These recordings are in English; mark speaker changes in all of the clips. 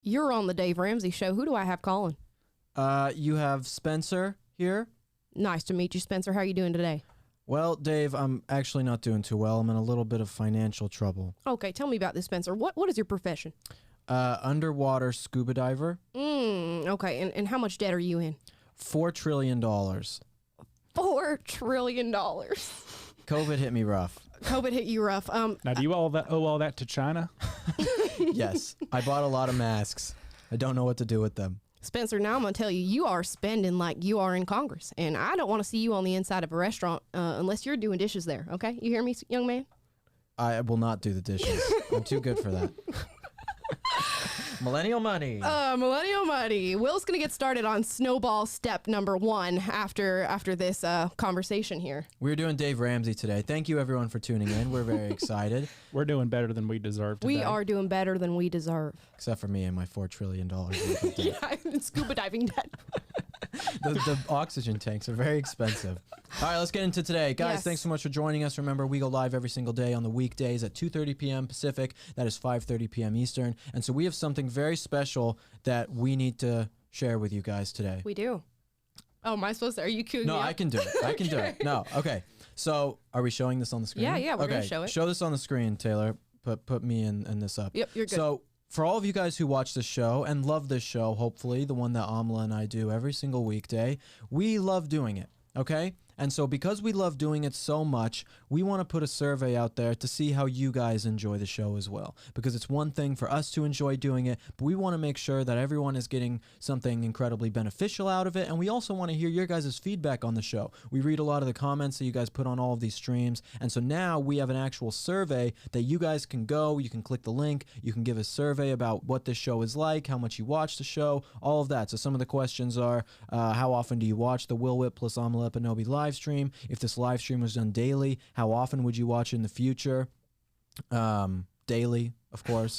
Speaker 1: You're on the Dave Ramsey Show. Who do I have calling?
Speaker 2: You have Spencer here.
Speaker 1: Nice to meet you, Spencer. How are you doing today?
Speaker 2: Well, Dave, I'm actually not doing too well. I'm in a little bit of financial trouble.
Speaker 1: Okay, tell me about this, Spencer. What is your profession?
Speaker 2: Underwater scuba diver.
Speaker 1: Okay, and how much debt are you in?
Speaker 2: $4 trillion.
Speaker 1: $4 trillion.
Speaker 2: COVID hit me rough.
Speaker 1: COVID hit you rough.
Speaker 3: Now, do you owe all that to China?
Speaker 2: Yes. I bought a lot of masks. I don't know what to do with them.
Speaker 1: Spencer, now I'm going to tell you, you are spending like you are in Congress. And I don't want to see you on the inside of a restaurant unless you're doing dishes there. Okay? You hear me, young man?
Speaker 2: I will not do the dishes. I'm too good for that. Millennial money.
Speaker 1: Millennial money. Will's going to get started on snowball step number 1 after this conversation here.
Speaker 2: We're doing Dave Ramsey today. Thank you, everyone, for tuning in. We're very excited.
Speaker 3: We're doing better than we deserve today.
Speaker 1: We are doing better than we deserve.
Speaker 2: Except for me and my $4 trillion worth of debt.
Speaker 1: Yeah, scuba diving debt.
Speaker 2: The oxygen tanks are very expensive. All right, let's get into today. Guys,
Speaker 1: Yes.
Speaker 2: Thanks so much for joining us. Remember, we go live every single day on the weekdays at 2:30 p.m. Pacific. That is 5:30 p.m. Eastern. And so we have something very special that we need to share with you guys today.
Speaker 1: We do. Oh, am I supposed to? Are you cooing
Speaker 2: No,
Speaker 1: me
Speaker 2: I
Speaker 1: up?
Speaker 2: can do it. I can do it. No, okay. So are we showing this on the screen?
Speaker 1: Yeah, we're
Speaker 2: okay.
Speaker 1: gonna show it.
Speaker 2: Show this on the screen, Taylor. Put me and this up.
Speaker 1: Yep, you're good.
Speaker 2: So for all of you guys who watch this show and love this show, hopefully, the one that Amala and I do every single weekday, we love doing it, okay? And so because we love doing it so much, we want to put a survey out there to see how you guys enjoy the show as well. Because it's one thing for us to enjoy doing it, but we want to make sure that everyone is getting something incredibly beneficial out of it. And we also want to hear your guys' feedback on the show. We read a lot of the comments that you guys put on all of these streams. And so now we have an actual survey that you guys can go, you can click the link, you can give a survey about what this show is like, how much you watch the show, all of that. So some of the questions are, how often do you watch the Will Whip plus Amala Epinobi live stream? If this live stream was done daily, how often would you watch in the future? Daily, of course.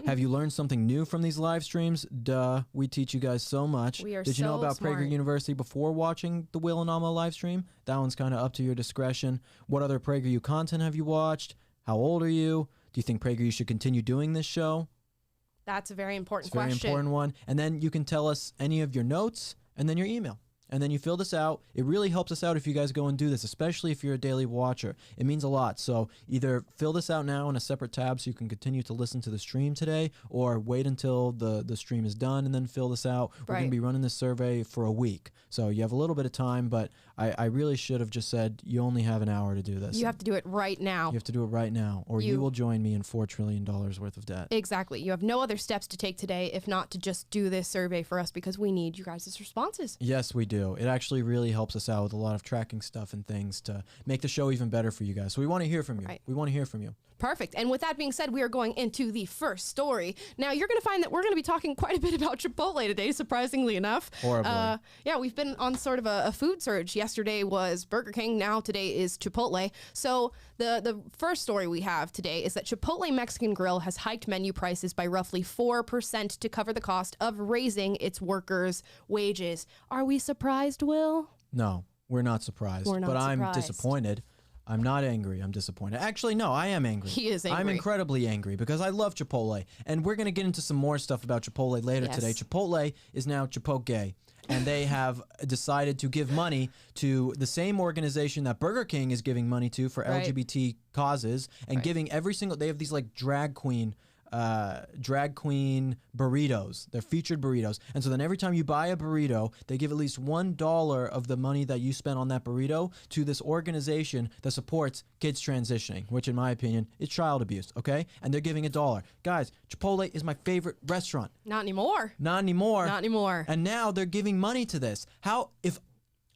Speaker 2: Have you learned something new from these live streams? Duh, we teach you guys so much.
Speaker 1: We are
Speaker 2: Did you know
Speaker 1: so
Speaker 2: about
Speaker 1: smart.
Speaker 2: Prager University before watching the Will and Amala live stream? That one's kind of up to your discretion. What other PragerU content have you watched? How old are you? Do you think PragerU should continue doing this show?
Speaker 1: That's a very important
Speaker 2: It's a very
Speaker 1: question.
Speaker 2: important one. And then you can tell us any of your notes and then your email. And then you fill this out. It really helps us out if you guys go and do this, especially if you're a daily watcher. It means a lot. So either fill this out now in a separate tab so you can continue to listen to the stream today, or wait until the stream is done and then fill this out. We're going
Speaker 1: Right.
Speaker 2: to be running this survey for a week. So you have a little bit of time, but I really should have just said you only have an hour to do this.
Speaker 1: You have to do it right now.
Speaker 2: You have to do it right now, or you will join me in $4 trillion worth of debt.
Speaker 1: Exactly. You have no other steps to take today if not to just do this survey for us because we need you guys' responses.
Speaker 2: Yes, we do. It actually really helps us out with a lot of tracking stuff and things to make the show even better for you guys. So we want to hear from you.
Speaker 1: Right.
Speaker 2: We want to hear from you.
Speaker 1: Perfect. And with that being said, we are going into the first story. Now, you're going to find that we're going to be talking quite a bit about Chipotle today, surprisingly enough.
Speaker 2: Horribly.
Speaker 1: Yeah, we've been on sort of a food surge. Yesterday was Burger King. Now today is Chipotle. So the first story we have today is that Chipotle Mexican Grill has hiked menu prices by roughly 4% to cover the cost of raising its workers' wages. Are we surprised, Will?
Speaker 2: No, we're not surprised.
Speaker 1: We're not
Speaker 2: but I'm
Speaker 1: surprised.
Speaker 2: disappointed. I'm not angry. I'm disappointed. Actually, no, I am angry.
Speaker 1: He is
Speaker 2: I'm
Speaker 1: angry.
Speaker 2: incredibly angry because I love Chipotle. And we're going to get into some more stuff about Chipotle later
Speaker 1: Yes.
Speaker 2: today. Chipotle is now Chipotle. And they have decided to give money to the same organization that Burger King is giving money to for
Speaker 1: Right.
Speaker 2: LGBT causes, and
Speaker 1: Right.
Speaker 2: giving every single, they have these like drag queen burritos. They're featured burritos. And so then every time you buy a burrito, they give at least $1 of the money that you spent on that burrito to this organization that supports kids transitioning, which in my opinion is child abuse, okay? And they're giving $1. Guys, Chipotle is my favorite restaurant.
Speaker 1: Not anymore.
Speaker 2: Not anymore.
Speaker 1: Not anymore.
Speaker 2: And now they're giving money to this. How, if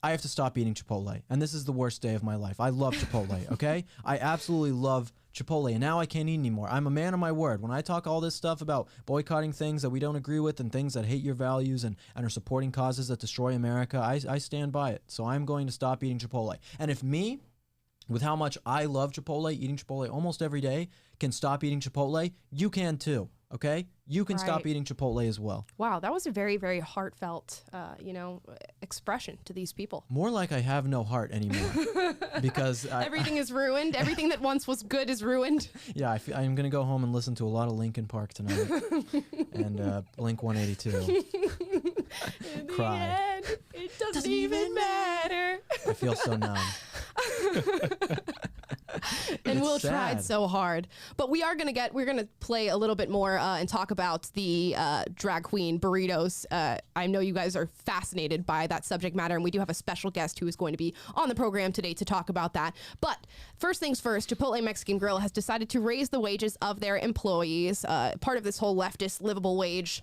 Speaker 2: I have to stop eating Chipotle, and this is the worst day of my life. I love Chipotle, okay? I absolutely love Chipotle, and now I can't eat anymore. I'm a man of my word. When I talk all this stuff about boycotting things that we don't agree with and things that hate your values and are supporting causes that destroy America, I stand by it. So I'm going to stop eating Chipotle. And if me, with how much I love Chipotle, eating Chipotle almost every day, can stop eating Chipotle, you can too. okay, you can stop
Speaker 1: Right.
Speaker 2: eating Chipotle as well.
Speaker 1: Wow, that was a very, very heartfelt, expression to these people.
Speaker 2: More like I have no heart anymore because
Speaker 1: Everything is ruined. Everything that once was good is ruined.
Speaker 2: yeah, I'm going to go home and listen to a lot of Linkin Park tonight and Blink 182.
Speaker 1: In the
Speaker 2: Cry.
Speaker 1: end, it doesn't even matter.
Speaker 2: I feel so numb.
Speaker 1: And
Speaker 2: It's
Speaker 1: Will tried
Speaker 2: sad.
Speaker 1: so hard. But we're gonna play a little bit more and talk about the drag queen burritos. I know you guys are fascinated by that subject matter, and we do have a special guest who is going to be on the program today to talk about that. But first things first, Chipotle Mexican Grill has decided to raise the wages of their employees, part of this whole leftist livable wage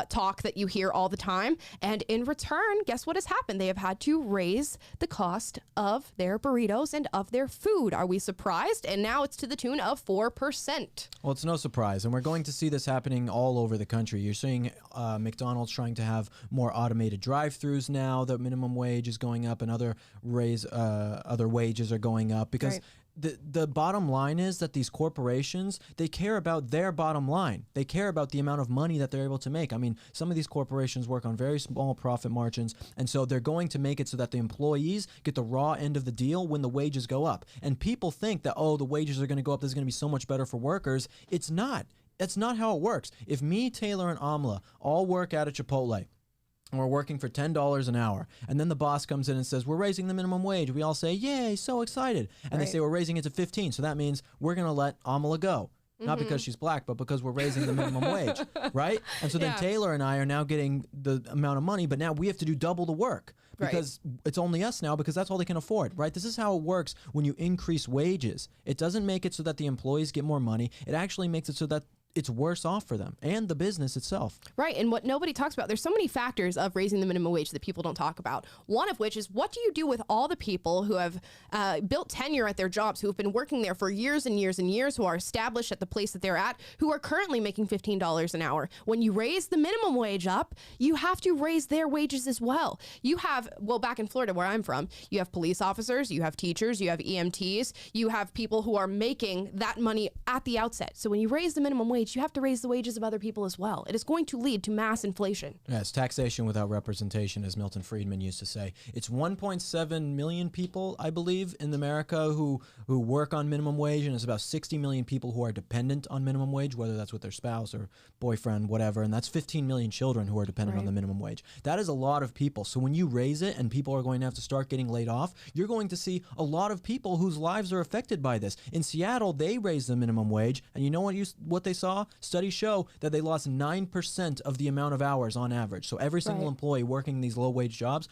Speaker 1: talk that you hear all the time. And in return, guess what has happened? They have had to raise the cost of their burritos and of their food. Are we surprised? And now it's to the tune of 4%.
Speaker 2: Well, it's no surprise, and we're going to see this happening all over the country. You're seeing McDonald's trying to have more automated drive-throughs now. The minimum wage is going up, and other wages are going up because.
Speaker 1: Right.
Speaker 2: The bottom line is that these corporations, they care about their bottom line. They care about the amount of money that they're able to make. I mean, some of these corporations work on very small profit margins, and so they're going to make it so that the employees get the raw end of the deal when the wages go up. And people think that, oh, the wages are going to go up, this is going to be so much better for workers. It's not. That's not how it works. If me, Taylor, and Amala all work at a Chipotle, and we're working for $10 an hour, and then the boss comes in and says, we're raising the minimum wage. We all say, yay, so excited. And they
Speaker 1: Right.
Speaker 2: say, we're raising it to 15. So that means we're going to let Amala go. Not
Speaker 1: Mm-hmm.
Speaker 2: because she's black, but because we're raising the minimum wage, right? And so then
Speaker 1: Yeah.
Speaker 2: Taylor and I are now getting the amount of money, but now we have to do double the work
Speaker 1: Right.
Speaker 2: because it's only us now because that's all they can afford, right? This is how it works when you increase wages. It doesn't make it so that the employees get more money. It actually makes it so that it's worse off for them and the business itself.
Speaker 1: Right. And what nobody talks about, there's so many factors of raising the minimum wage that people don't talk about. One of which is, what do you do with all the people who have built tenure at their jobs, who have been working there for years and years and years, who are established at the place that they're at, who are currently making $15 an hour? When you raise the minimum wage up, you have to raise their wages as well. You have, well, back in Florida where I'm from, you have police officers, you have teachers, you have EMTs, you have people who are making that money at the outset. So when you raise the minimum wage, you have to raise the wages of other people as well. It is going to lead to mass inflation.
Speaker 2: Yes, taxation without representation, as Milton Friedman used to say. It's 1.7 million people, I believe, in America who work on minimum wage, and it's about 60 million people who are dependent on minimum wage, whether that's with their spouse or boyfriend, whatever, and that's 15 million children who are dependent on
Speaker 1: Right.
Speaker 2: the minimum wage. That is a lot of people. So when you raise it and people are going to have to start getting laid off, you're going to see a lot of people whose lives are affected by this. In Seattle, they raised the minimum wage, and you know what they saw? Studies show that they lost 9% of the amount of hours on average. So every single
Speaker 1: Right.
Speaker 2: employee working these low-wage jobs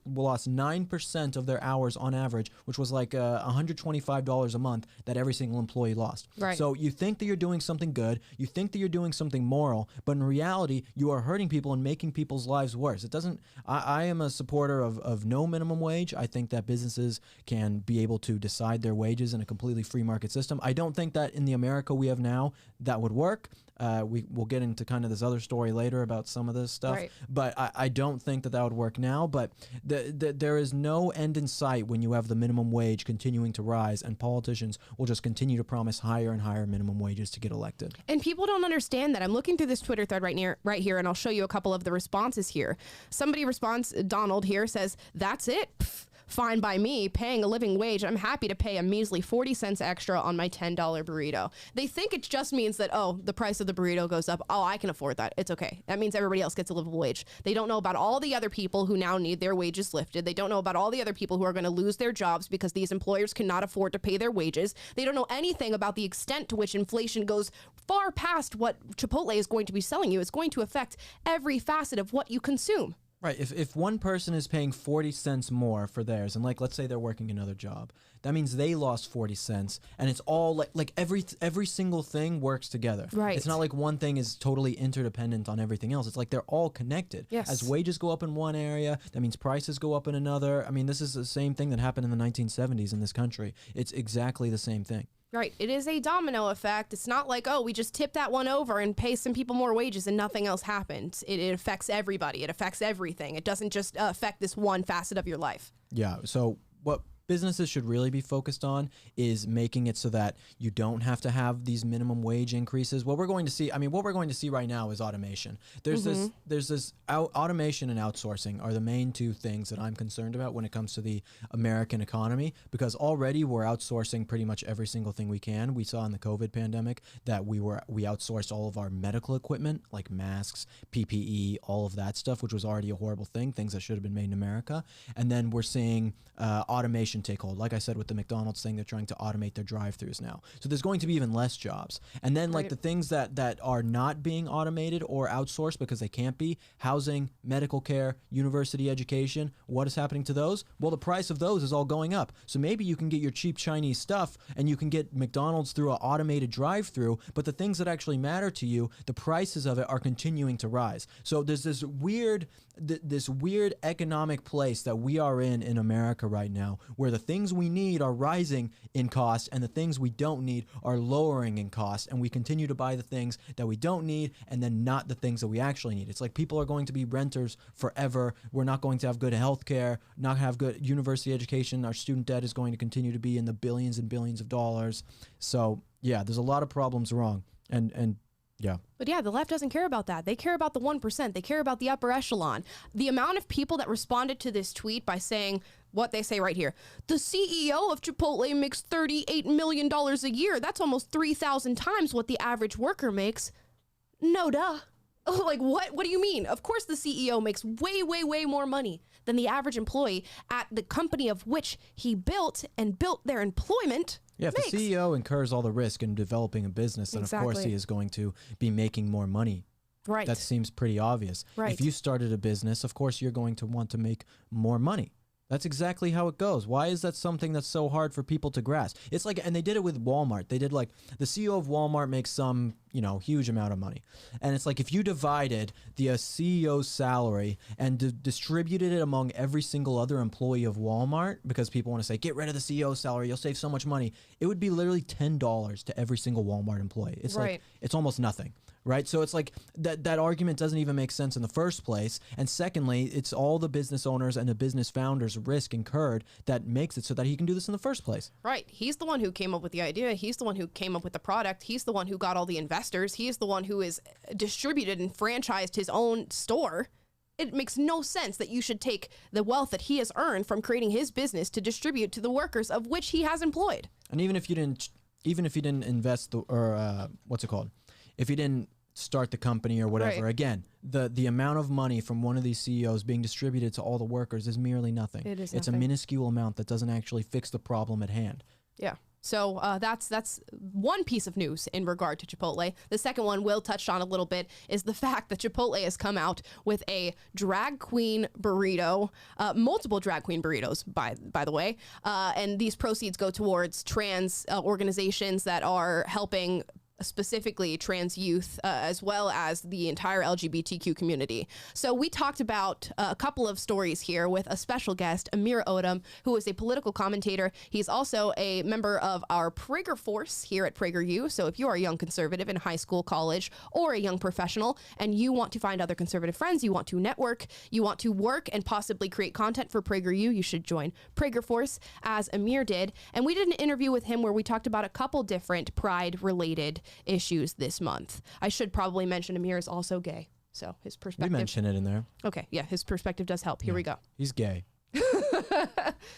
Speaker 2: lost 9% of their hours on average, which was like $125 a month that every single employee lost.
Speaker 1: Right.
Speaker 2: So you think that you're doing something good, you think that you're doing something moral, but in reality, you are hurting people and making people's lives worse. It doesn't. I am a supporter of no minimum wage. I think that businesses can be able to decide their wages in a completely free market system. I don't think that in the America we have now that would work. We'll get into kind of this other story later about some of this stuff,
Speaker 1: Right.
Speaker 2: but I don't think that would work now. But there is no end in sight when you have the minimum wage continuing to rise, and politicians will just continue to promise higher and higher minimum wages to get elected.
Speaker 1: And people don't understand that. I'm looking through this Twitter thread right here, and I'll show you a couple of the responses here. Somebody responds, Donald here says, "That's it. Pff, fine by me, paying a living wage. I'm happy to pay a measly 40 cents extra on my $10 burrito." They think it just means that, oh, the price of the burrito goes up. Oh, I can afford that. It's okay. That means everybody else gets a livable wage. They don't know about all the other people who now need their wages lifted. They don't know about all the other people who are going to lose their jobs because these employers cannot afford to pay their wages. They don't know anything about the extent to which inflation goes far past what Chipotle is going to be selling you. It's going to affect every facet of what you consume.
Speaker 2: Right. If one person is paying 40 cents more for theirs, and like let's say they're working another job, that means they lost 40 cents, and it's all like every single thing works together.
Speaker 1: Right.
Speaker 2: It's not like one thing is totally interdependent on everything else. It's like they're all connected.
Speaker 1: Yes.
Speaker 2: As wages go up in one area, that means prices go up in another. I mean, this is the same thing that happened in the 1970s in this country. It's exactly the same thing.
Speaker 1: Right. It is a domino effect. It's not like, oh, we just tip that one over and pay some people more wages and nothing else happens. It affects everybody. It affects everything. It doesn't just affect this one facet of your life.
Speaker 2: Yeah. So what businesses should really be focused on is making it so that you don't have to have these minimum wage increases. What we're going to see, what we're going to see right now is automation. There's automation and outsourcing are the main two things that I'm concerned about when it comes to the American economy, because already we're outsourcing pretty much every single thing we can. We saw in the COVID pandemic that we outsourced all of our medical equipment, like masks, PPE, all of that stuff, which was already a horrible thing, things that should have been made in America. And then we're seeing automation take hold. Like I said, with the McDonald's thing, they're trying to automate their drive-thrus now. So there's going to be even less jobs. And then like the things that are not being automated or outsourced because they can't be, housing, medical care, university education, what is happening to those? Well, the price of those is all going up. So maybe you can get your cheap Chinese stuff and you can get McDonald's through an automated drive-thru, but the things that actually matter to you, the prices of it are continuing to rise. So there's this weird economic place that we are in America right now, where the things we need are rising in cost and the things we don't need are lowering in cost, and we continue to buy the things that we don't need and then not the things that we actually need. It's like people are going to be renters forever. We're not going to have good health care, not have good university education. Our student debt is going to continue to be in the billions and billions of dollars. So yeah, there's a lot of problems wrong. And yeah.
Speaker 1: But yeah, the left doesn't care about that. They care about the 1%. They care about the upper echelon. The amount of people that responded to this tweet by saying what they say right here: the CEO of Chipotle makes $38 million a year. That's almost 3,000 times what the average worker makes. No duh. Like, what? What do you mean? Of course the CEO makes way, way, way more money than the average employee at the company of which he built their employment.
Speaker 2: Yeah, if the CEO incurs all the risk in developing a business, then of course he is going to be making more money.
Speaker 1: Right.
Speaker 2: That seems pretty obvious.
Speaker 1: Right.
Speaker 2: If you started a business, of course you're going to want to make more money. That's exactly how it goes. Why is that something that's so hard for people to grasp? It's like, and they did it with Walmart. They did like, the CEO of Walmart makes some, huge amount of money. And it's like, if you divided the CEO's salary and distributed it among every single other employee of Walmart, because people want to say, get rid of the CEO's salary, you'll save so much money. It would be literally $10 to every single Walmart employee. It's like, it's almost nothing. Right. So it's like that argument doesn't even make sense in the first place. And secondly, it's all the business owners and the business founders' risk incurred that makes it so that he can do this in the first place.
Speaker 1: Right. He's the one who came up with the idea. He's the one who came up with the product. He's the one who got all the investors. He is the one who is distributed and franchised his own store. It makes no sense that you should take the wealth that he has earned from creating his business to distribute to the workers of which he has employed.
Speaker 2: And even if you didn't invest if you didn't start the company or whatever, again, the amount of money from one of these CEOs being distributed to all the workers is merely nothing. It's nothing. A minuscule amount that doesn't actually fix the problem at hand.
Speaker 1: Yeah. So that's one piece of news in regard to Chipotle. The second one Will touched on a little bit is the fact that Chipotle has come out with a drag queen burrito, multiple drag queen burritos, by the way. And these proceeds go towards trans organizations that are helping specifically trans youth, as well as the entire LGBTQ community. So we talked about a couple of stories here with a special guest, Amir Odom, who is a political commentator. He's also a member of our Prager Force here at PragerU. So if you are a young conservative in high school, college, or a young professional, and you want to find other conservative friends, you want to network, you want to work and possibly create content for PragerU, you should join Prager Force, as Amir did. And we did an interview with him where we talked about a couple different pride-related issues this month. I should probably mention Amir is also gay, so his perspective.
Speaker 2: We mention it in there.
Speaker 1: Okay, yeah, his perspective does help. Here we go.
Speaker 2: He's gay.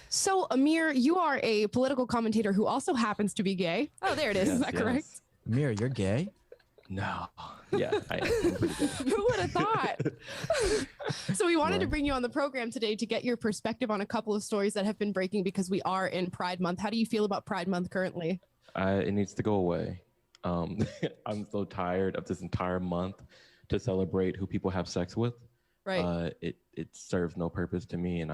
Speaker 1: So, Amir, you are a political commentator who also happens to be gay. Oh, there it is. Is that correct?
Speaker 2: Amir, you're gay?
Speaker 4: No. Yeah, I am.
Speaker 1: Who would have thought? So we wanted to bring you on the program today to get your perspective on a couple of stories that have been breaking because we are in Pride Month. How do you feel about Pride Month currently?
Speaker 4: It needs to go away. I'm so tired of this entire month to celebrate who people have sex with.
Speaker 1: Right.
Speaker 4: It serves no purpose to me, and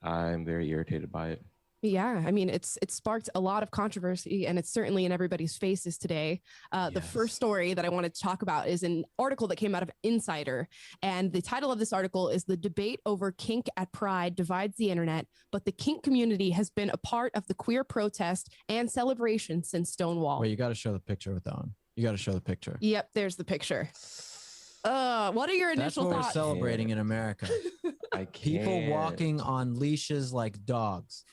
Speaker 4: I'm very irritated by it.
Speaker 1: Yeah, I mean, it sparked a lot of controversy, and it's certainly in everybody's faces today. The first story that I wanted to talk about is an article that came out of Insider, and the title of this article is "The Debate Over Kink at Pride Divides the Internet, but the kink community has been a part of the queer protest and celebration since Stonewall."
Speaker 2: Wait, you got to show the picture with that one. You got to show the picture.
Speaker 1: Yep, there's the picture. What are your initial thoughts?
Speaker 2: That's what we're celebrating in America.
Speaker 4: I can't.
Speaker 2: People walking on leashes like dogs.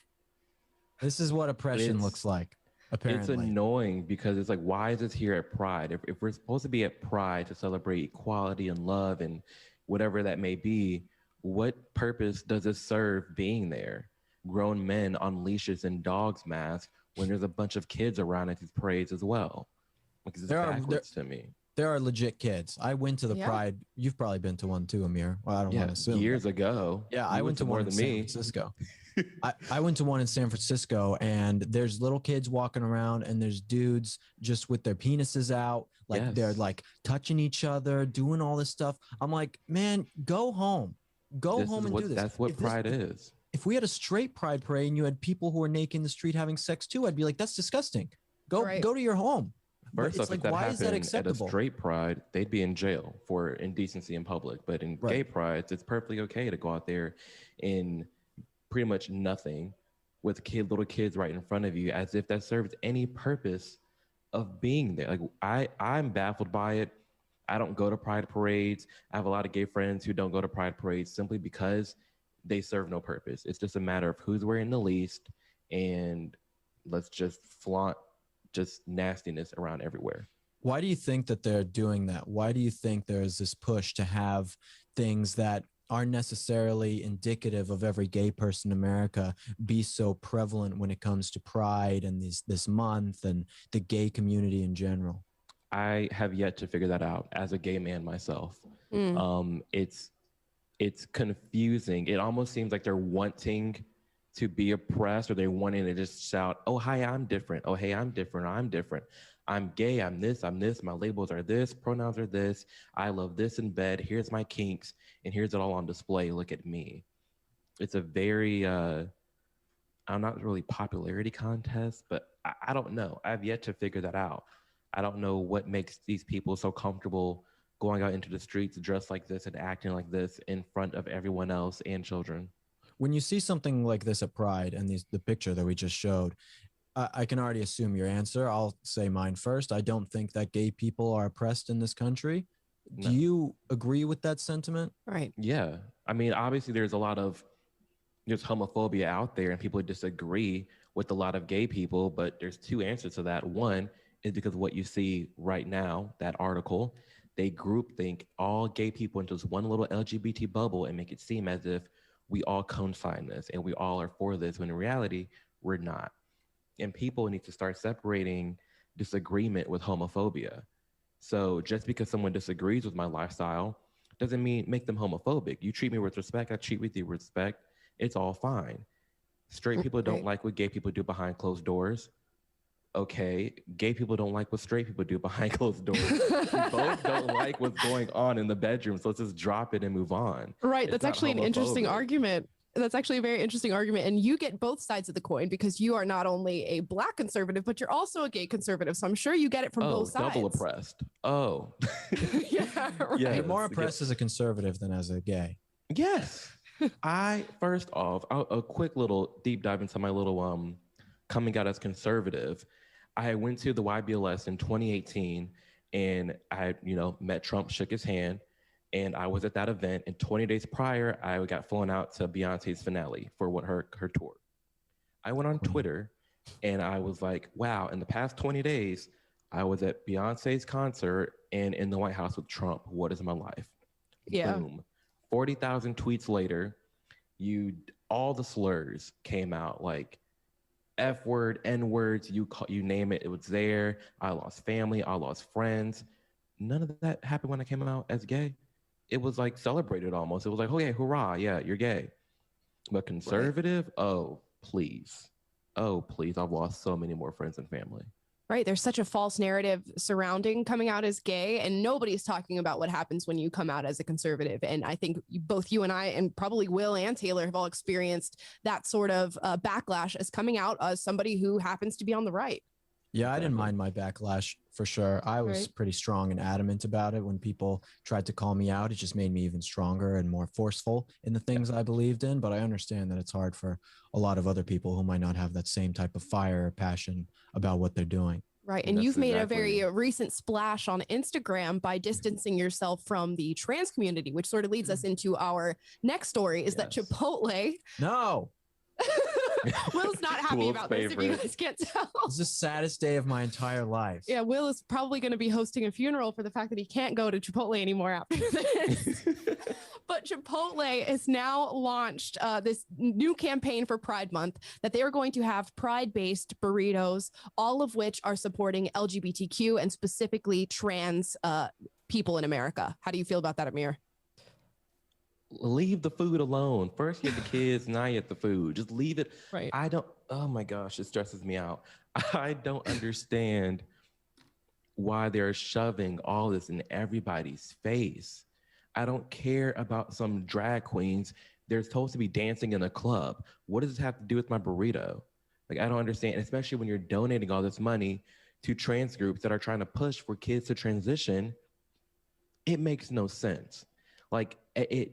Speaker 2: This is what oppression
Speaker 4: It's-
Speaker 2: looks like,
Speaker 4: It's
Speaker 2: apparently.
Speaker 4: annoying because it's like, why is this here at Pride? If we're supposed to be at Pride to celebrate equality and love and whatever that may be, what purpose does it serve being there? Grown men on leashes and dogs masks when there's a bunch of kids around at these parades as well. Like, this is backwards to me.
Speaker 2: There are legit kids. I went to the
Speaker 1: Yeah.
Speaker 2: Pride. You've probably been to one too, Amir. Well, I don't want to assume.
Speaker 4: Years ago.
Speaker 2: Yeah,
Speaker 4: You
Speaker 2: I went to
Speaker 4: more
Speaker 2: one in
Speaker 4: than
Speaker 2: San
Speaker 4: me.
Speaker 2: Francisco. I went to one in San Francisco, and there's little kids walking around, and there's dudes just with their penises out, like they're
Speaker 4: Yes.
Speaker 2: like touching each other, doing all this stuff. I'm like, man, go home,
Speaker 4: This
Speaker 2: home
Speaker 4: is
Speaker 2: and
Speaker 4: what,
Speaker 2: do this.
Speaker 4: That's what
Speaker 2: If this-
Speaker 4: Pride is.
Speaker 2: If we had a straight Pride parade and you had people who were naked in the street having sex too, I'd be like, that's disgusting. Go
Speaker 1: Right.
Speaker 2: go to your home. But
Speaker 4: First
Speaker 2: it's
Speaker 4: off,
Speaker 2: like,
Speaker 4: if that
Speaker 2: why is that
Speaker 4: happened at a
Speaker 2: acceptable?
Speaker 4: straight pride, they'd be in jail for indecency in public. But in
Speaker 2: Right.
Speaker 4: gay prides, it's perfectly okay to go out there in pretty much nothing with little kids right in front of you, as if that serves any purpose of being there. Like, I'm baffled by it. I don't go to pride parades. I have a lot of gay friends who don't go to pride parades simply because they serve no purpose. It's just a matter of who's wearing the least, and let's just flaunt just nastiness around everywhere.
Speaker 2: Why do you think that they're doing that? Why do you think there's this push to have things that aren't necessarily indicative of every gay person in America be so prevalent when it comes to Pride and this month and the gay community in general?
Speaker 4: I have yet to figure that out as a gay man myself. It's confusing. It almost seems like they're wanting to be oppressed, or they're wanting to just shout, oh, hi, I'm different. Oh, hey, I'm different. I'm different. I'm gay. I'm this. My labels are this. Pronouns are this. I love this in bed. Here's my kinks. And here's it all on display. Look at me. It's a very, I'm not really popularity contest, but I don't know. I've yet to figure that out. I don't know what makes these people so comfortable going out into the streets dressed like this and acting like this in front of everyone else and children.
Speaker 2: When you see something like this at Pride and the picture that we just showed, I can already assume your answer. I'll say mine first. I don't think that gay people are oppressed in this country.
Speaker 4: No.
Speaker 2: Do you agree with that sentiment?
Speaker 1: Right.
Speaker 4: Yeah. I mean, obviously there's homophobia out there and people disagree with a lot of gay people, but there's two answers to that. One is because of what you see right now, that article, they groupthink all gay people into this one little LGBT bubble and make it seem as if we all co-sign this and we all are for this, when in reality, we're not. And people need to start separating disagreement with homophobia. So just because someone disagrees with my lifestyle doesn't mean make them homophobic. You treat me with respect, I treat with you with respect. It's all fine. Straight people don't like what gay people do behind closed doors. Okay, gay people don't like what straight people do behind closed doors. We both don't like what's going on in the bedroom, so let's just drop it and move on.
Speaker 1: Right.
Speaker 4: It's
Speaker 1: That's
Speaker 4: not
Speaker 1: actually an interesting
Speaker 4: homophobic.
Speaker 1: argument. That's actually a very interesting argument. And you get both sides of the coin because you are not only a black conservative, but you're also a gay conservative. So I'm sure you get it from both sides.
Speaker 4: Double oppressed. Oh.
Speaker 1: Yeah, right.
Speaker 4: Yeah.
Speaker 2: You're more
Speaker 4: Yes,
Speaker 2: oppressed as a conservative than as a gay.
Speaker 4: Yes. First off, a quick little deep dive into my little coming out as conservative. I went to the YBLS in 2018 and I, met Trump, shook his hand, and I was at that event. And 20 days prior, I got flown out to Beyonce's finale for her tour. I went on Twitter and I was like, wow, in the past 20 days, I was at Beyonce's concert and in the White House with Trump. What is my life?
Speaker 1: Yeah.
Speaker 4: Boom. 40,000 tweets later, all the slurs came out, like F word, N words, you name it, it was there. I lost family, I lost friends. None of that happened when I came out as gay. It was like celebrated almost. It was like, oh yeah, hurrah, yeah, you're gay. But conservative, oh please, I've lost so many more friends and family.
Speaker 1: Right. There's such a false narrative surrounding coming out as gay, and nobody's talking about what happens when you come out as a conservative. And I think both you and I, and probably Will and Taylor, have all experienced that sort of backlash as coming out as somebody who happens to be on the right.
Speaker 2: Yeah, I didn't mind my backlash for sure. I was pretty strong and adamant about it when people tried to call me out. It just made me even stronger and more forceful in the things I believed in. But I understand that it's hard for a lot of other people who might not have that same type of fire or passion about what they're doing.
Speaker 1: Right. And you've made a very recent splash on Instagram by distancing yourself from the trans community, which sort of leads us into our next story is that Chipotle.
Speaker 2: No.
Speaker 1: Will's not happy
Speaker 4: Will's
Speaker 1: about this, if you
Speaker 4: favorite.
Speaker 1: guys can't tell.
Speaker 2: It's the saddest day of my entire life.
Speaker 1: Yeah, Will is probably going to be hosting a funeral for the fact that he can't go to Chipotle anymore after this. But Chipotle has now launched this new campaign for Pride Month that they are going to have Pride-based burritos, all of which are supporting LGBTQ and specifically trans people in America. How do you feel about that, Amir?
Speaker 4: Leave the food alone. First you had the kids, now you have the food. Just leave it.
Speaker 1: Right.
Speaker 4: Oh my gosh, it stresses me out. I don't understand why they're shoving all this in everybody's face. I don't care about some drag queens. They're supposed to be dancing in a club. What does this have to do with my burrito? Like, I don't understand, especially when you're donating all this money to trans groups that are trying to push for kids to transition. It makes no sense. Like, I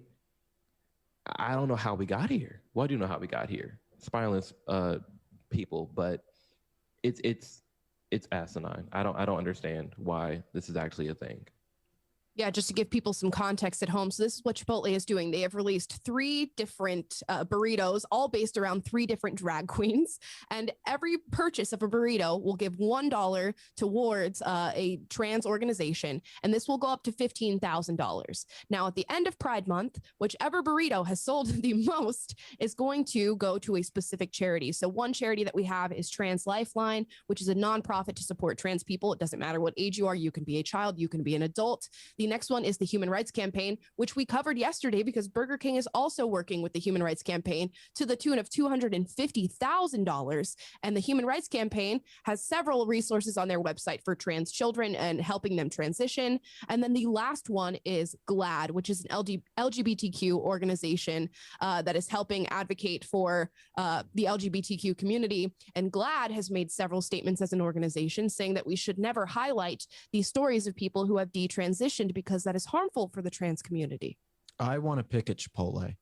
Speaker 4: don't know how we got here. Well, I do know how we got here. Spineless people, but it's asinine. I don't understand why this is actually a thing.
Speaker 1: Yeah, just to give people some context at home. So this is what Chipotle is doing. They have released 3 different burritos, all based around 3 different drag queens. And every purchase of a burrito will give $1 towards a trans organization. And this will go up to $15,000. Now, at the end of Pride Month, whichever burrito has sold the most is going to go to a specific charity. So one charity that we have is Trans Lifeline, which is a nonprofit to support trans people. It doesn't matter what age you are. You can be a child. You can be an adult. The next one is the Human Rights Campaign, which we covered yesterday because Burger King is also working with the Human Rights Campaign to the tune of $250,000. And the Human Rights Campaign has several resources on their website for trans children and helping them transition. And then the last one is GLAD, which is an LGBTQ organization that is helping advocate for the LGBTQ community. And GLAD has made several statements as an organization saying that we should never highlight these stories of people who have detransitioned because that is harmful for the trans community.
Speaker 2: I want to pick at Chipotle.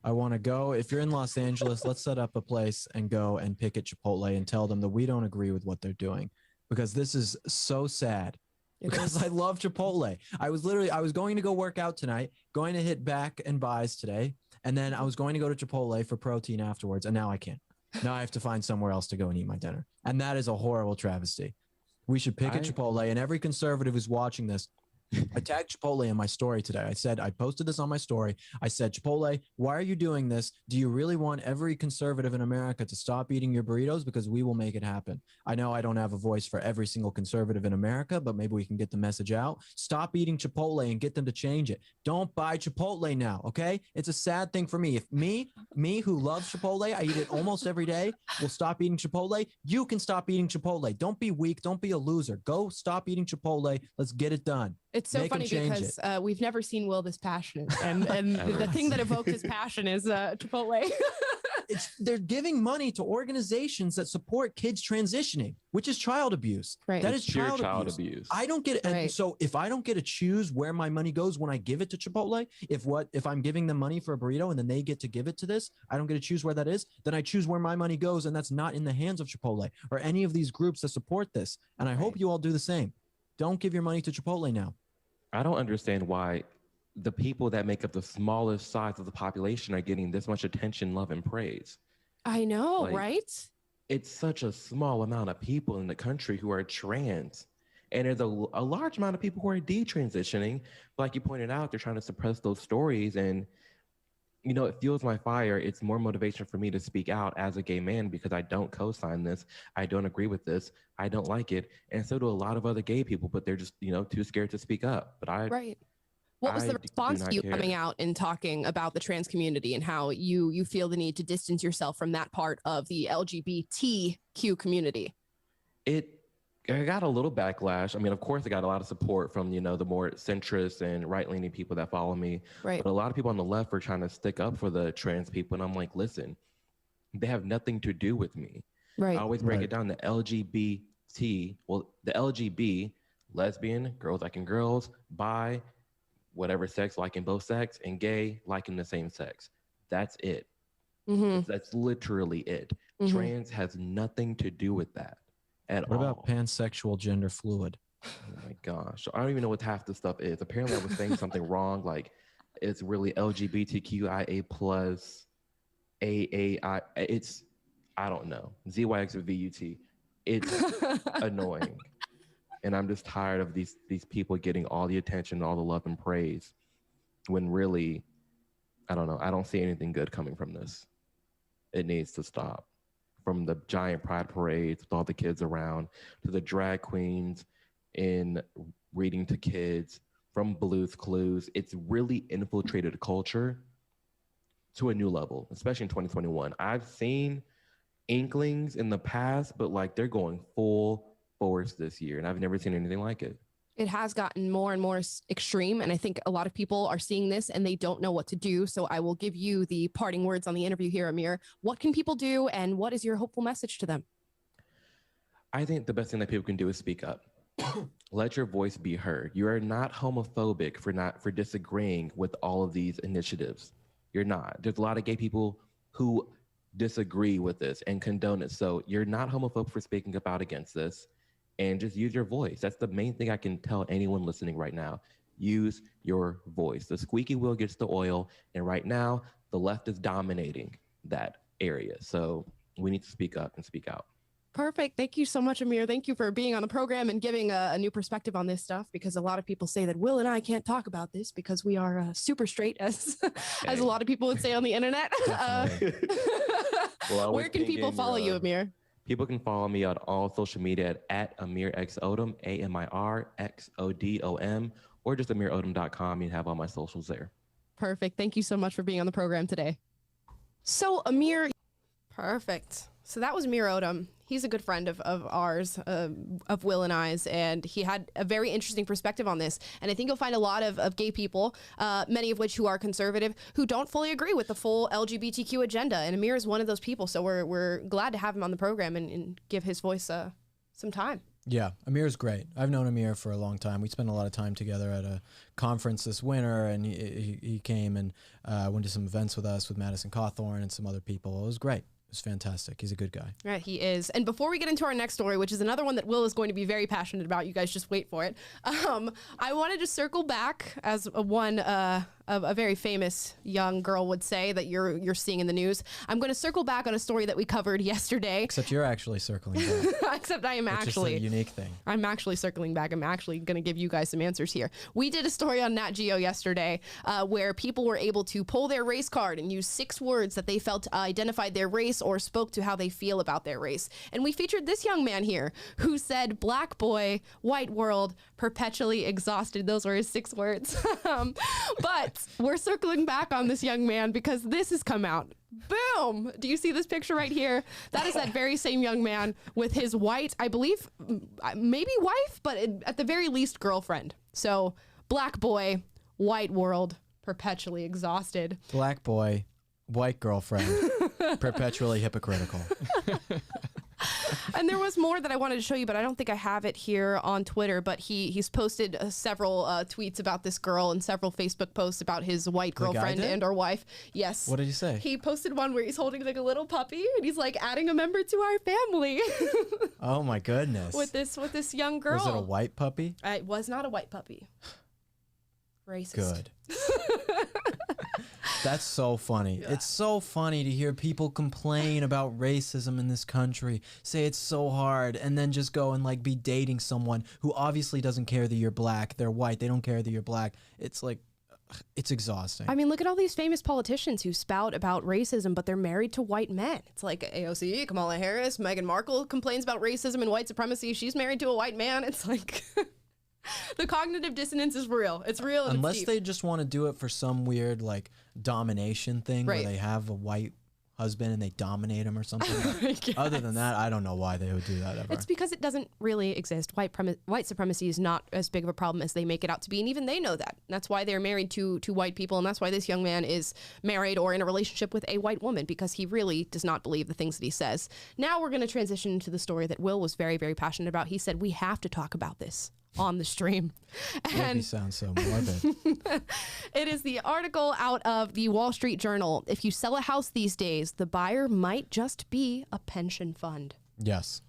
Speaker 2: I want to go. If you're in Los Angeles, let's set up a place and go and pick at Chipotle and tell them that we don't agree with what they're doing, because this is so sad. Because I love Chipotle. I was going to go work out tonight, going to hit back and buys today. And then I was going to go to Chipotle for protein afterwards. And now I can't. Now I have to find somewhere else to go and eat my dinner. And that is a horrible travesty. We should pick at Chipotle. And every conservative who's watching this, I tagged Chipotle in my story today. I posted this on my story. I said, Chipotle, why are you doing this? Do you really want every conservative in America to stop eating your burritos? Because we will make it happen. I know I don't have a voice for every single conservative in America, but maybe we can get the message out. Stop eating Chipotle and get them to change it. Don't buy Chipotle now, okay? It's a sad thing for me. If me who loves Chipotle, I eat it almost every day, will stop eating Chipotle, you can stop eating Chipotle. Don't be weak. Don't be a loser. Go stop eating Chipotle. Let's get it done.
Speaker 1: It's so funny because we've never seen Will this passionate. And the thing that evoked his passion is Chipotle.
Speaker 2: They're giving money to organizations that support kids transitioning, which is child abuse.
Speaker 1: Right.
Speaker 2: That is child abuse. I don't get it.
Speaker 1: Right.
Speaker 2: And so if I don't get to choose where my money goes when I give it to Chipotle, if I'm giving them money for a burrito and then they get to give it to this, I don't get to choose where that is, then I choose where my money goes, and that's not in the hands of Chipotle or any of these groups that support this. And I hope you all do the same. Don't give your money to Chipotle now.
Speaker 4: I don't understand why the people that make up the smallest size of the population are getting this much attention, love, and praise.
Speaker 1: I know, right?
Speaker 4: It's such a small amount of people in the country who are trans. And there's a large amount of people who are detransitioning. But like you pointed out, they're trying to suppress those stories. And, you know, it fuels my fire. It's more motivation for me to speak out as a gay man because I don't co-sign this. I don't agree with this. I don't like it. And so do a lot of other gay people, but they're just, you know, too scared to speak up. But
Speaker 1: Right. What was the response to you coming out and talking about the trans community and how you feel the need to distance yourself from that part of the LGBTQ community?
Speaker 4: I got a little backlash. I mean, of course, I got a lot of support from, you know, the more centrist and right-leaning people that follow me.
Speaker 1: Right.
Speaker 4: But a lot of people on the left were trying to stick up for the trans people. And I'm like, listen, they have nothing to do with me.
Speaker 1: Right.
Speaker 4: I always break it down. The LGBT, well, the LGB, lesbian, girls liking girls, bi, whatever sex, liking both sex, and gay, liking the same sex. That's it.
Speaker 1: Mm-hmm.
Speaker 4: That's literally it.
Speaker 1: Mm-hmm.
Speaker 4: Trans has nothing to do with that at all.
Speaker 2: What about pansexual, gender fluid?
Speaker 4: Oh my gosh. I don't even know what half the stuff is. Apparently I was saying something wrong. Like it's really LGBTQIA plus AAI. I don't know. ZYX or VUT. It's annoying. And I'm just tired of these people getting all the attention, all the love and praise, when really, I don't know. I don't see anything good coming from this. It needs to stop. From the giant pride parades with all the kids around, to the drag queens in reading to kids, from Blue's Clues. It's really infiltrated culture to a new level, especially in 2021. I've seen inklings in the past, but like they're going full force this year, and I've never seen anything like it.
Speaker 1: It has gotten more and more extreme, and I think a lot of people are seeing this and they don't know what to do. So I will give you the parting words on the interview here, Amir. What can people do, and what is your hopeful message to them?
Speaker 4: I think the best thing that people can do is speak up. Let your voice be heard. You are not homophobic for disagreeing with all of these initiatives. You're not. There's a lot of gay people who disagree with this and condone it. So you're not homophobic for speaking up out against this, and just use your voice. That's the main thing I can tell anyone listening right now. Use your voice. The squeaky wheel gets the oil, and right now the left is dominating that area. So we need to speak up and speak out.
Speaker 1: Perfect. Thank you so much, Amir. Thank you for being on the program and giving a new perspective on this stuff, because a lot of people say that Will and I can't talk about this because we are super straight, as as a lot of people would say on the internet. Where can people follow you, Amir?
Speaker 4: People can follow me on all social media at Amir X Odom, AmirXodom, or just amirodom.com. You have all my socials there.
Speaker 1: Perfect. Thank you so much for being on the program today. So, Amir. Perfect. So that was Amir Odom. He's a good friend of ours, of Will and I's, and he had a very interesting perspective on this. And I think you'll find a lot of gay people, many of which who are conservative, who don't fully agree with the full LGBTQ agenda. And Amir is one of those people. So we're glad to have him on the program and give his voice some time.
Speaker 2: Yeah, Amir's great. I've known Amir for a long time. We spent a lot of time together at a conference this winter, and he came and went to some events with us, with Madison Cawthorn and some other people. It was great. It's fantastic. He's a good guy.
Speaker 1: Right, he is. And before we get into our next story, which is another one that Will is going to be very passionate about, you guys just wait for it. I wanted to circle back, as a very famous young girl would say that you're seeing in the news. I'm going to circle back on a story that we covered yesterday.
Speaker 2: Except you're actually circling back.
Speaker 1: Except I am actually.
Speaker 2: It's a unique thing.
Speaker 1: I'm actually circling back. I'm actually going to give you guys some answers here. We did a story on Nat Geo yesterday where people were able to pull their race card and use 6 words that they felt identified their race or spoke to how they feel about their race. And we featured this young man here who said black boy, white world, perpetually exhausted. Those were his 6 words. But we're circling back on this young man because this has come out. Boom! Do you see this picture right here? That is that very same young man with his white, I believe, maybe wife, but at the very least girlfriend. So black boy, white world, perpetually exhausted.
Speaker 2: Black boy, white girlfriend, perpetually hypocritical.
Speaker 1: And there was more that I wanted to show you, but I don't think I have it here on Twitter. But he's posted several tweets about this girl and several Facebook posts about his white girlfriend and or wife. Yes.
Speaker 2: What did he say?
Speaker 1: He posted one where he's holding like a little puppy and he's like adding a member to our family.
Speaker 2: Oh my goodness.
Speaker 1: With this young girl.
Speaker 2: Was it a white puppy?
Speaker 1: It was not a white puppy. Racist.
Speaker 2: Good. That's so funny. Yeah. It's so funny to hear people complain about racism in this country, say it's so hard, and then just go and like be dating someone who obviously doesn't care that you're black. They're white. They don't care that you're black. It's like, it's exhausting.
Speaker 1: I mean, look at all these famous politicians who spout about racism, but they're married to white men. It's like AOC, Kamala Harris, Meghan Markle complains about racism and white supremacy. She's married to a white man. It's like... The cognitive dissonance is real. It's real. And
Speaker 2: unless they just want to do it for some weird like domination thing where they have a white husband and they dominate him or something. Other than that, I don't know why they would do that ever.
Speaker 1: It's because it doesn't really exist. White supremacy is not as big of a problem as they make it out to be, and even they know that. That's why they're married to white people, and that's why this young man is married or in a relationship with a white woman, because he really does not believe the things that he says. Now we're going to transition into the story that Will was very, very passionate about. He said, we have to talk about this on the stream.
Speaker 2: And he sounds so morbid.
Speaker 1: It is the article out of the Wall Street Journal. If you sell a house these days, the buyer might just be a pension fund.
Speaker 2: Yes.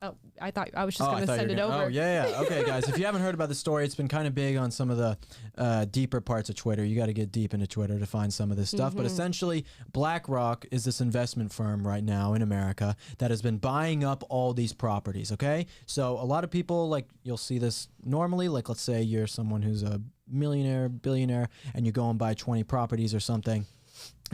Speaker 1: Oh, I thought I was just
Speaker 2: I
Speaker 1: going to
Speaker 2: thought you
Speaker 1: send
Speaker 2: were
Speaker 1: it
Speaker 2: gonna-
Speaker 1: over.
Speaker 2: Oh, yeah. Okay, guys, if you haven't heard about the story, it's been kind of big on some of the deeper parts of Twitter. You got to get deep into Twitter to find some of this stuff. But essentially, BlackRock is this investment firm right now in America that has been buying up all these properties, okay? So a lot of people, like, you'll see this normally. Like, let's say you're someone who's a millionaire, billionaire, and you go and buy 20 properties or something.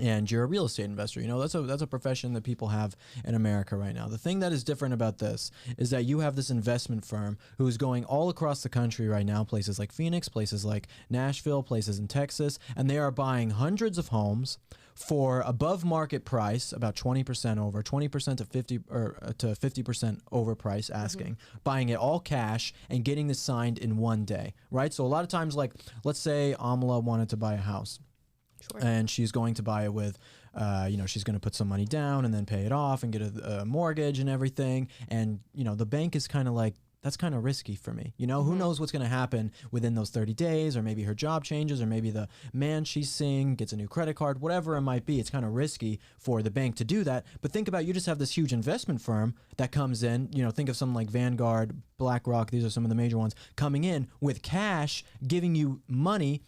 Speaker 2: And you're a real estate investor. You know, that's a profession that people have in America right now. The thing that is different about this is that you have this investment firm who is going all across the country right now, places like Phoenix, places like Nashville, places in Texas, and they are buying hundreds of homes for above market price, about 20% over, 20% to 50% over price asking, buying it all cash and getting this signed in one day, right? So a lot of times, like, let's say Amala wanted to buy a house.
Speaker 1: Sure.
Speaker 2: And she's going to buy it with, she's going to put some money down and then pay it off and get a mortgage and everything. And, the bank is kind of like, that's kind of risky for me. Who knows what's going to happen within those 30 days, or maybe her job changes, or maybe the man she's seeing gets a new credit card, whatever it might be. It's kind of risky for the bank to do that. But think about, you just have this huge investment firm that comes in, think of something like Vanguard, BlackRock, these are some of the major ones, coming in with cash, giving you money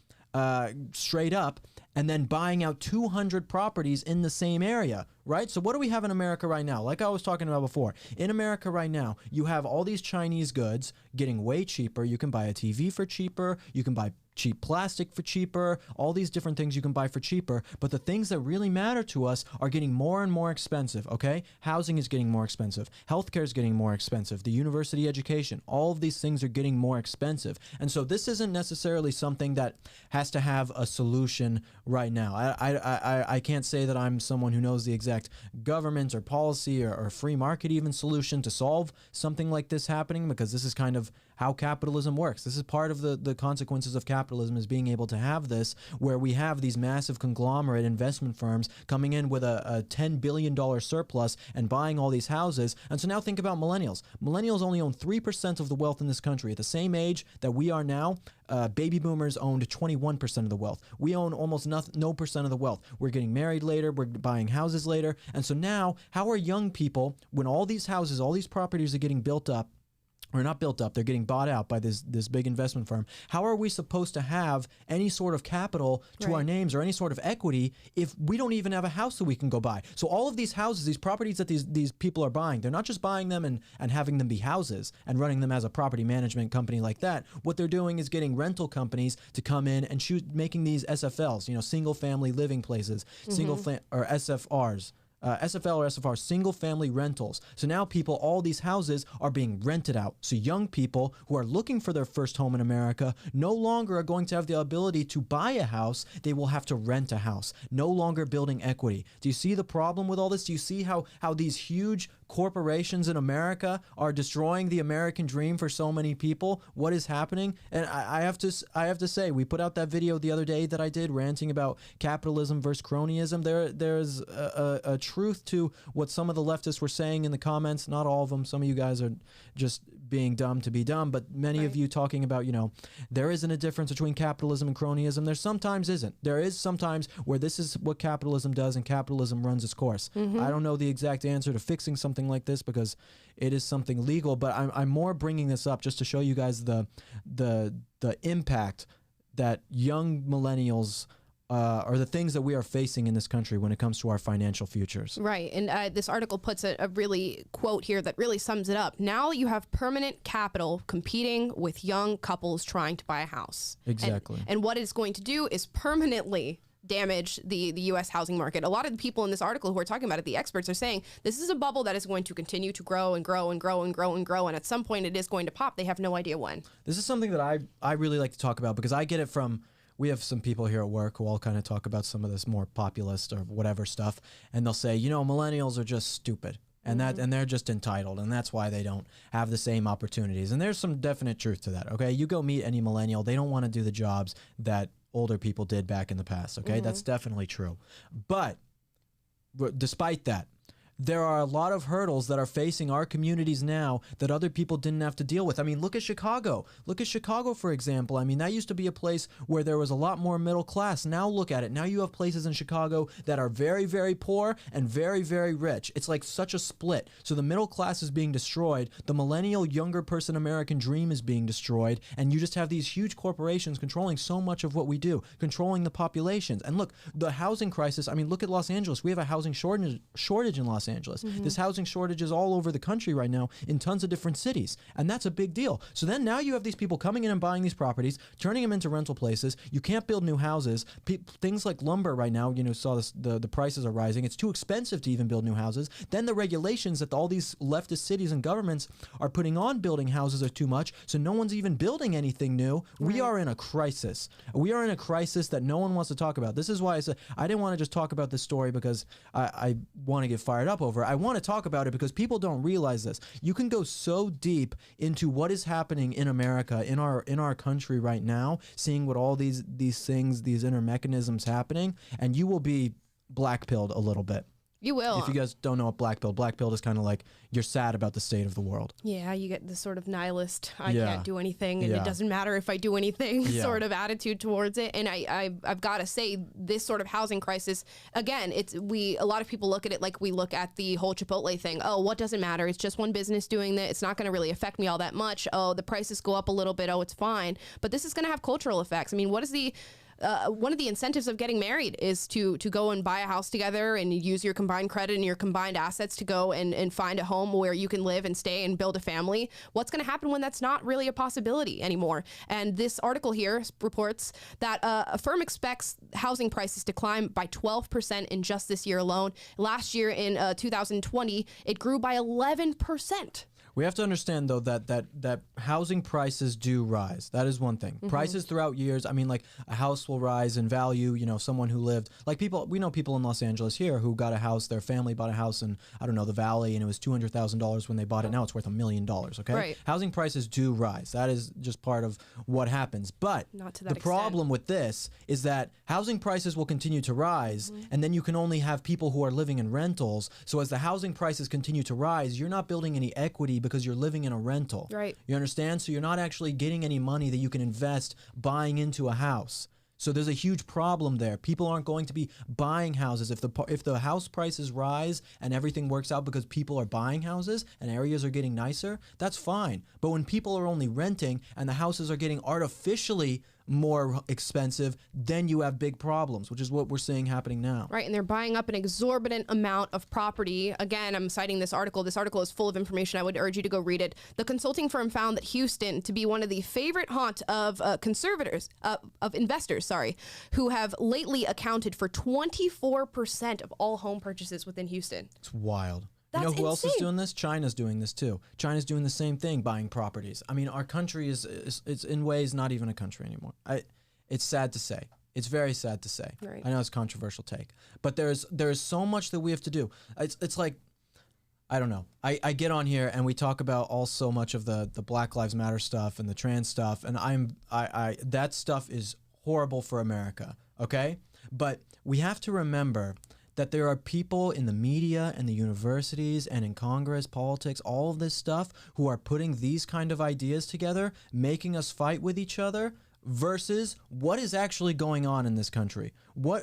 Speaker 2: straight up, and then buying out 200 properties in the same area, right? So what do we have in America right now? Like I was talking about before, in America right now, you have all these Chinese goods getting way cheaper. You can buy a TV for cheaper. You can buy cheap plastic for cheaper, all these different things you can buy for cheaper. But the things that really matter to us are getting more and more expensive, okay? Housing is getting more expensive. Healthcare is getting more expensive. The university education, all of these things are getting more expensive. And so this isn't necessarily something that has to have a solution right now. I can't say that I'm someone who knows the exact government or policy or free market even solution to solve something like this happening, because this is kind of how capitalism works. This is part of the consequences of capitalism, is being able to have this, where we have these massive conglomerate investment firms coming in with a $10 billion surplus and buying all these houses. And so now think about millennials. Millennials only own 3% of the wealth in this country. At the same age that we are now, baby boomers owned 21% of the wealth. We own almost no percent of the wealth. We're getting married later. We're buying houses later. And so now, how are young people, when all these houses, all these properties are getting built up, or not built up, they're getting bought out by this big investment firm, how are we supposed to have any sort of capital to our names or any sort of equity if we don't even have a house that we can go buy? So all of these houses, these properties that these people are buying, they're not just buying them and having them be houses and running them as a property management company like that. What they're doing is getting rental companies to come in and making these SFLs, single family living places, or SFRs. SFL or SFR, single family rentals. So now all these houses are being rented out. So young people who are looking for their first home in America no longer are going to have the ability to buy a house. They will have to rent a house, no longer building equity. Do you see the problem with all this? Do you see how these huge corporations in America are destroying the American dream for so many people? What is happening? And I have to say, we put out that video the other day that I did ranting about capitalism versus cronyism. There's a truth to what some of the leftists were saying in the comments. Not all of them. Some of you guys are just being dumb to be dumb, but many of you talking about, there isn't a difference between capitalism and cronyism. There sometimes isn't. There is sometimes where this is what capitalism does and capitalism runs its course. I don't know the exact answer to fixing something like this because it is something legal, but I'm more bringing this up just to show you guys the impact that young millennials are the things that we are facing in this country when it comes to our financial futures.
Speaker 1: Right. And this article puts a really quote here that really sums it up. Now you have permanent capital competing with young couples trying to buy a house.
Speaker 2: Exactly.
Speaker 1: And what it's going to do is permanently damage the U.S. housing market. A lot of the people in this article who are talking about it, the experts, are saying this is a bubble that is going to continue to grow and grow and grow and grow and grow. And at some point it is going to pop. They have no idea when. This
Speaker 2: is something that I really like to talk about because I get it from... We have some people here at work who all kind of talk about some of this more populist or whatever stuff, and they'll say, millennials are just stupid, and and they're just entitled, and that's why they don't have the same opportunities. And there's some definite truth to that. Okay, you go meet any millennial, they don't want to do the jobs that older people did back in the past. Okay, that's definitely true. But despite that, there are a lot of hurdles that are facing our communities now that other people didn't have to deal with. I mean, look at Chicago. Look at Chicago, for example. I mean, that used to be a place where there was a lot more middle class. Now look at it. Now you have places in Chicago that are very, very poor and very, very rich. It's like such a split. So the middle class is being destroyed. The millennial younger person American dream is being destroyed. And you just have these huge corporations controlling so much of what we do, controlling the populations. And look, the housing crisis, I mean, look at Los Angeles. We have a housing shortage in Los Angeles. This housing shortage is all over the country right now in tons of different cities, and that's a big deal. So then now you have these people coming in and buying these properties, turning them into rental places. You can't build new houses. Things like lumber right now, you know, saw this, the prices are rising. It's too expensive to even build new houses. Then the regulations that all these leftist cities and governments are putting on building houses are too much, so no one's even building anything new. Right. We are in a crisis. We are in a crisis that no one wants to talk about. This is why I said I didn't want to just talk about this story because I want to get fired up over. I want to talk about it because people don't realize this. You can go so deep into what is happening in America, in our country right now, seeing what all these things, these inner mechanisms happening, and you will be black-pilled a little bit.
Speaker 1: You will.
Speaker 2: If you guys don't know what black-pilled is kind of like you're sad about the state of the world.
Speaker 1: Yeah, you get this sort of nihilist, I can't do anything, and it doesn't matter if I do anything sort of attitude towards it. And I've got to say, this sort of housing crisis, again, a lot of people look at it like we look at the whole Chipotle thing. Oh, what doesn't matter? It's just one business doing that. It's not going to really affect me all that much. Oh, the prices go up a little bit. Oh, it's fine. But this is going to have cultural effects. I mean, what is the... one of the incentives of getting married is to go and buy a house together and use your combined credit and your combined assets to go and find a home where you can live and stay and build a family. What's going to happen when that's not really a possibility anymore? And this article here reports that a firm expects housing prices to climb by 12% in just this year alone. Last year in 2020, it grew by 11%.
Speaker 2: We have to understand, though, that housing prices do rise. That is one thing. Prices throughout years, I mean, like a house will rise in value. You know, someone who lived, like people, we know people in Los Angeles here who got a house, their family bought a house in, I don't know, the Valley, and it was $200,000 when they bought it. Now it's worth $1 million, okay?
Speaker 1: Right.
Speaker 2: Housing prices do rise. That is just part of what happens. But
Speaker 1: not to that
Speaker 2: the problem with this is that housing prices will continue to rise, and then you can only have people who are living in rentals. So as the housing prices continue to rise, you're not building any equity because you're living in a rental.
Speaker 1: Right.
Speaker 2: You understand? So you're not actually getting any money that you can invest buying into a house. So there's a huge problem there. People aren't going to be buying houses. If the house prices rise and everything works out because people are buying houses and areas are getting nicer, that's fine. But when people are only renting and the houses are getting artificially more expensive, then you have big problems, which is what we're seeing happening now.
Speaker 1: Right, and they're buying up an exorbitant amount of property. Again, I'm citing this article. This article is full of information. I would urge you to go read it. The consulting firm found that Houston to be one of the favorite haunt of investors, who have lately accounted for 24% of all home purchases within Houston.
Speaker 2: It's wild.
Speaker 1: That's
Speaker 2: you know who else is
Speaker 1: insane.
Speaker 2: doing this? China's doing this too. China's doing the same thing, buying properties. I mean, our country is it's in ways not even a country anymore. It's sad to say. It's very sad to say.
Speaker 1: Right.
Speaker 2: I know it's a controversial take, but there is so much that we have to do. It's like, I don't know. I get on here and we talk about so much of the Black Lives Matter stuff and the trans stuff, and that stuff is horrible for America. Okay, but we have to remember that there are people in the media and the universities and in Congress, politics, all of this stuff who are putting these kind of ideas together, making us fight with each other versus what is actually going on in this country.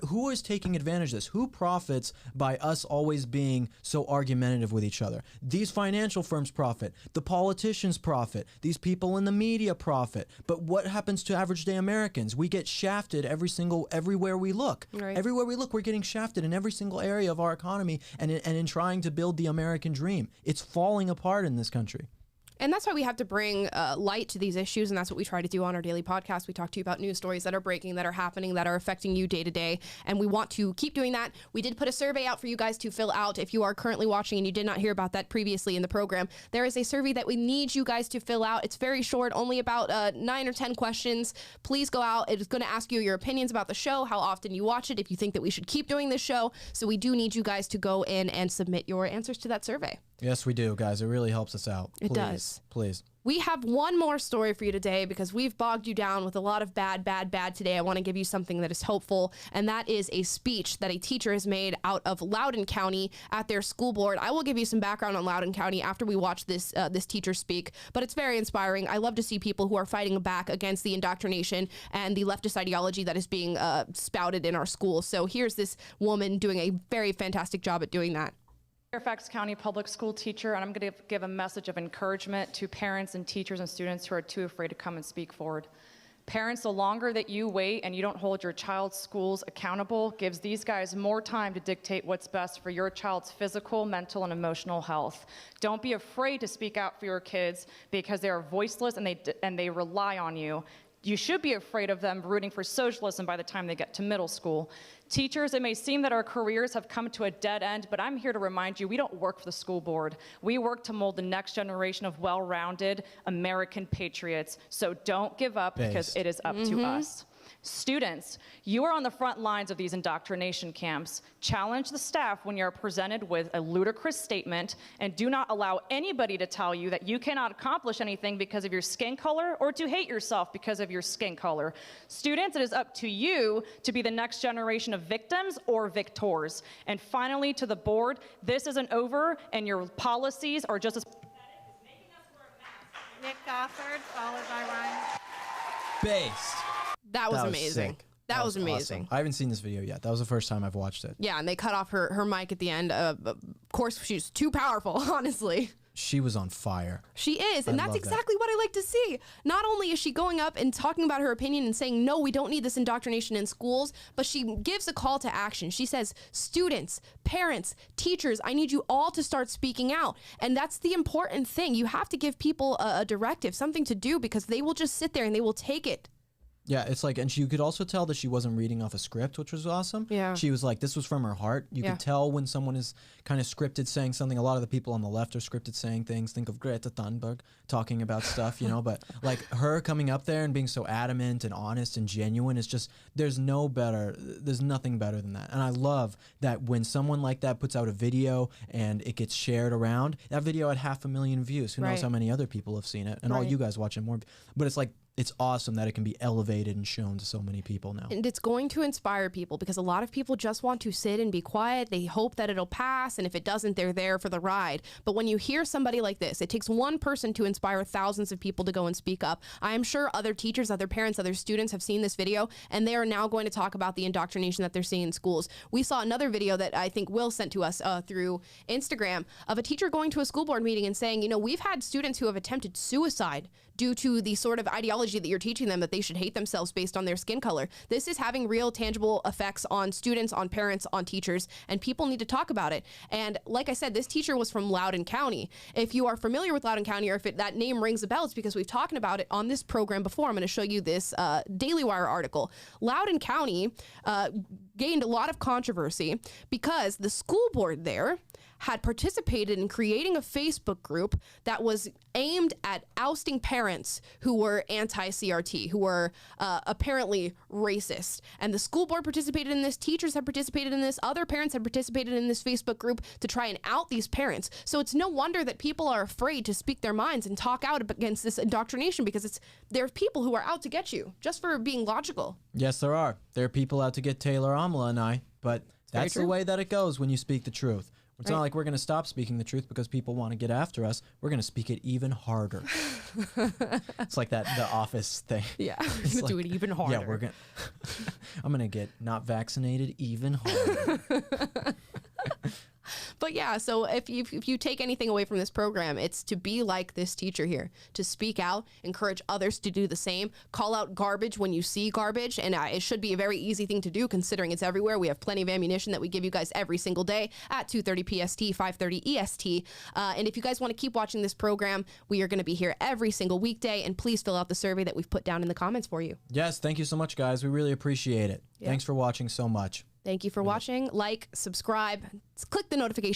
Speaker 2: Who is taking advantage of this? Who profits by us always being so argumentative with each other? These financial firms profit. The politicians profit. These people in the media profit. But what happens to average day Americans? We get shafted everywhere we look.
Speaker 1: Right.
Speaker 2: Everywhere we look, we're getting shafted in every single area of our economy and in trying to build the American dream. It's falling apart in this country.
Speaker 1: And that's why we have to bring light to these issues, and that's what we try to do on our daily podcast. We talk to you about news stories that are breaking, that are happening, that are affecting you day to day, and we want to keep doing that. We did put a survey out for you guys to fill out. If you are currently watching and you did not hear about that previously in the program, there is a survey that we need you guys to fill out. It's very short, only about 9 or 10 questions. Please go out. It's going to ask you your opinions about the show, how often you watch it, if you think that we should keep doing this show. So we do need you guys to go in and submit your answers to that survey.
Speaker 2: Yes, we do, guys. It really helps us out.
Speaker 1: It does.
Speaker 2: Please.
Speaker 1: We have one more story for you today because we've bogged you down with a lot of bad today. I want to give you something that is hopeful, and that is a speech that a teacher has made out of Loudoun County at their school board. I will give you some background on Loudoun County after we watch this teacher speak, but it's very inspiring. I love to see people who are fighting back against the indoctrination and the leftist ideology that is being spouted in our schools. So here's this woman doing a very fantastic job at doing that.
Speaker 5: Fairfax County public school teacher, and I'm going to give a message of encouragement to parents and teachers and students who are too afraid to come and speak forward. Parents, the longer that you wait and you don't hold your child's schools accountable gives these guys more time to dictate what's best for your child's physical, mental, and emotional health. Don't be afraid to speak out for your kids because they are voiceless and they rely on you. You should be afraid of them rooting for socialism by the time they get to middle school. Teachers, it may seem that our careers have come to a dead end, but I'm here to remind you, we don't work for the school board. We work to mold the next generation of well-rounded American patriots. So don't give up because it is up to us. Students, you are on the front lines of these indoctrination camps. Challenge the staff when you're presented with a ludicrous statement, and do not allow anybody to tell you that you cannot accomplish anything because of your skin color or to hate yourself because of your skin color. Students, it is up to you to be the next generation of victims or victors. And finally, to the board, this isn't over, and your policies are just as pathetic as making us wear masks.
Speaker 6: Nick Gofford, followed by Ryan.
Speaker 2: Based.
Speaker 1: That was amazing.
Speaker 2: Sick.
Speaker 1: That was amazing.
Speaker 2: Awesome. I haven't seen this video yet. That was the first time I've watched it.
Speaker 1: Yeah, and they cut off her mic at the end. Of course, she's too powerful, honestly.
Speaker 2: She was on fire.
Speaker 1: She is, and that's exactly what I like to see. Not only is she going up and talking about her opinion and saying, no, we don't need this indoctrination in schools, but she gives a call to action. She says, students, parents, teachers, I need you all to start speaking out. And that's the important thing. You have to give people a directive, something to do, because they will just sit there and they will take it.
Speaker 2: Yeah, it's like, and you could also tell that she wasn't reading off a script, which was awesome.
Speaker 1: Yeah.
Speaker 2: She was like, this was from her heart. You could tell when someone is kind of scripted saying something. A lot of the people on the left are scripted saying things. Think of Greta Thunberg talking about stuff, you know, but like her coming up there and being so adamant and honest and genuine is just, there's nothing better than that. And I love that when someone like that puts out a video and it gets shared around, that video had 500,000 views. Who knows how many other people have seen it, and all you guys watching more. But it's like, it's awesome that it can be elevated and shown to so many people now.
Speaker 1: And it's going to inspire people because a lot of people just want to sit and be quiet. They hope that it'll pass, and if it doesn't, they're there for the ride. But when you hear somebody like this, it takes one person to inspire thousands of people to go and speak up. I am sure other teachers, other parents, other students have seen this video, and they are now going to talk about the indoctrination that they're seeing in schools. We saw another video that I think Will sent to us through Instagram of a teacher going to a school board meeting and saying, you know, we've had students who have attempted suicide due to the sort of ideology that you're teaching them that they should hate themselves based on their skin color. This is having real tangible effects on students, on parents, on teachers, and people need to talk about it. And like I said, this teacher was from Loudoun County. If you are familiar with Loudoun County, or if that name rings a bell, it's because we've talked about it on this program before. I'm going to show you this Daily Wire article. Loudoun County gained a lot of controversy because the school board there had participated in creating a Facebook group that was aimed at ousting parents who were anti-CRT, who were apparently racist. And the school board participated in this, teachers have participated in this, other parents have participated in this Facebook group to try and out these parents. So it's no wonder that people are afraid to speak their minds and talk out against this indoctrination, because there are people who are out to get you just for being logical.
Speaker 2: Yes, there are. There are people out to get Taylor, Amala, and I, but that's the way that it goes when you speak the truth. It's not like we're going to stop speaking the truth because people want to get after us. We're going to speak it even harder. It's like the Office thing.
Speaker 1: Yeah, you do it even harder.
Speaker 2: Yeah, I'm going to get not vaccinated even harder.
Speaker 1: But yeah, so if you take anything away from this program, it's to be like this teacher here, to speak out, encourage others to do the same, call out garbage when you see garbage, and it should be a very easy thing to do considering it's everywhere. We have plenty of ammunition that we give you guys every single day at 2:30 PST, 5:30 EST. And if you guys want to keep watching this program, we are going to be here every single weekday, and please fill out the survey that we've put down in the comments for you.
Speaker 2: Yes, thank you so much, guys. We really appreciate it.
Speaker 1: Yeah.
Speaker 2: Thanks for watching so much.
Speaker 1: Thank you for watching. Like, subscribe, click the notification